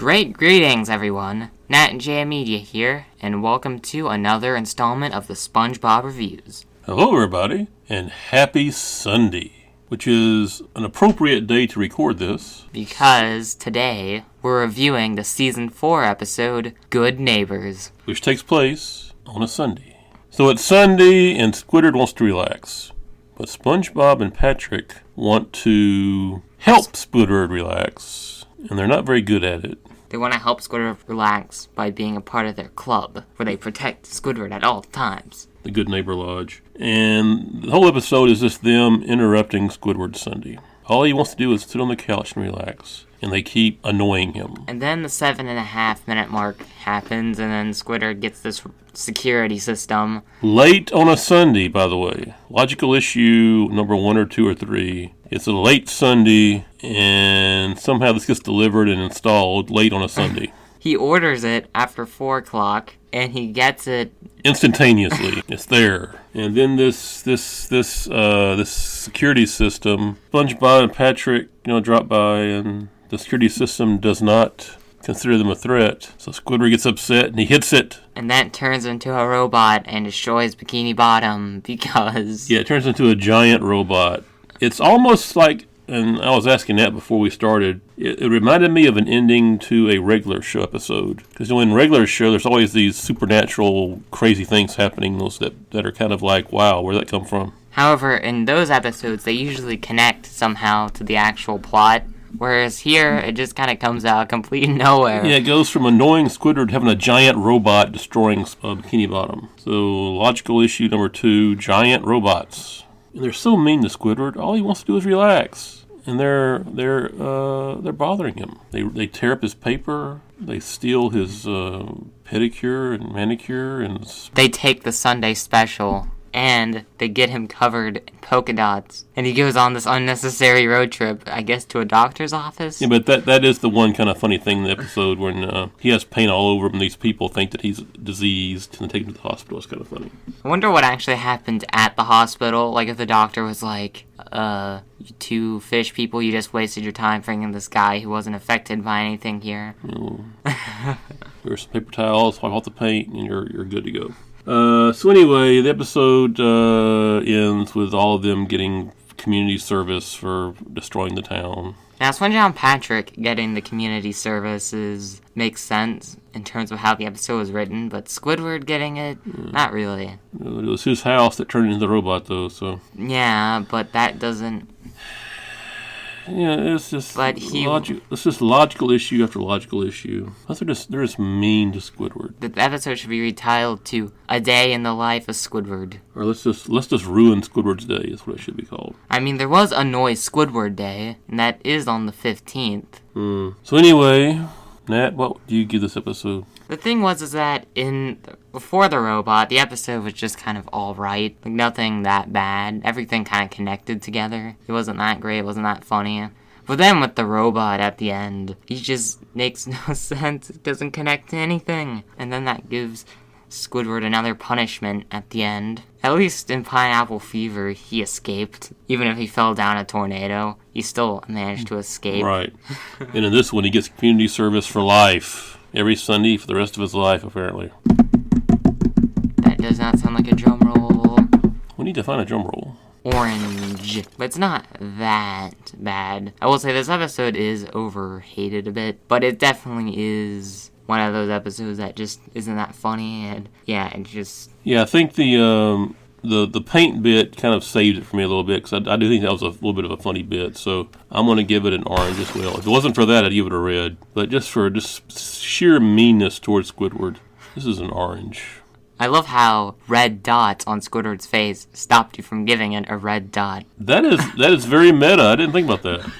Greetings, everyone. NatJamMedia here, and welcome to another installment of the SpongeBob Reviews. Hello, everybody, and happy Sunday, which is an appropriate day to record this. Because today, we're reviewing the Season 4 episode, Good Neighbors. Which takes place on a Sunday. So it's Sunday, and Squidward wants to relax. But SpongeBob and Patrick want to help Squidward relax, and they're not very good at it. They want to help Squidward relax by being a part of their club, where they protect Squidward at all times. The Good Neighbor Lodge. And the whole episode is just them interrupting Squidward's Sunday. All he wants to do is sit on the couch and relax. And they keep annoying him. And then the 7.5 minute mark happens, and then Squidward gets this security system. Late on a Sunday, by the way. Logical issue number 1 or 2 or 3. It's a late Sunday, and somehow this gets delivered and installed late on a Sunday. He orders it after 4 o'clock, and he gets it instantaneously. It's there. And then this security system, SpongeBob and Patrick, drop by, and the security system does not consider them a threat. So Squidward gets upset and he hits it. And that turns into a robot and destroys Bikini Bottom because... Yeah, it turns into a giant robot. It's almost like, and I was asking that before we started, it reminded me of an ending to a regular show episode. Because in regular show, there's always these supernatural, crazy things happening that are kind of like, wow, where'd that come from? However, in those episodes, they usually connect somehow to the actual plot. Whereas here, it just kind of comes out complete nowhere. Yeah, it goes from annoying Squidward having a giant robot destroying Bikini Bottom. So, logical issue number 2, giant robots. And they're so mean to Squidward. All he wants to do is relax. And they're bothering him. They tear up his paper. They steal his pedicure and manicure. And they take the Sunday special. And they get him covered in polka dots. And he goes on this unnecessary road trip, I guess, to a doctor's office. Yeah, but that is the one kind of funny thing in the episode when he has paint all over him and these people think that he's diseased and they take him to the hospital. It's kind of funny. I wonder what actually happened at the hospital. Like if the doctor was like, you two fish people, you just wasted your time bringing this guy who wasn't affected by anything here. There's some paper towels, wipe off the paint, and you're good to go. So anyway, the episode ends with all of them getting community service for destroying the town. Now, SpongeBob and Patrick getting the community services makes sense in terms of how the episode was written, but Squidward getting it, not really. It was his house that turned into the robot, though, so... Yeah, but that doesn't... Yeah, it's just it's just logical issue after logical issue. Plus, they're just mean to Squidward. The episode should be retitled to "A Day in the Life of Squidward." Or let's just ruin Squidward's day is what it should be called. I mean, there was Annoy Squidward Day, and that is on the 15th. So anyway, Nat, what do you give this episode? The thing is that before the robot, the episode was just kind of alright. Like, nothing that bad. Everything kind of connected together. It wasn't that great, it wasn't that funny. But then with the robot at the end, he just makes no sense. It doesn't connect to anything. And then that gives Squidward another punishment at the end. At least in Pineapple Fever, he escaped. Even if he fell down a tornado, he still managed to escape. Right. And in this one, he gets community service for life. Every Sunday for the rest of his life, apparently. That does not sound like a drum roll. We need to find a drum roll. Orange. But it's not that bad. I will say this episode is overhated a bit, but it definitely is one of those episodes that just isn't that funny, and yeah, it just... Yeah, I think the paint bit kind of saved it for me a little bit, because I do think that was a little bit of a funny bit, so I'm going to give it an orange as well. If it wasn't for that, I'd give it a red. But just for sheer meanness towards Squidward, this is an orange. I love how red dots on Squidward's face stopped you from giving it a red dot. That is very meta. I didn't think about that.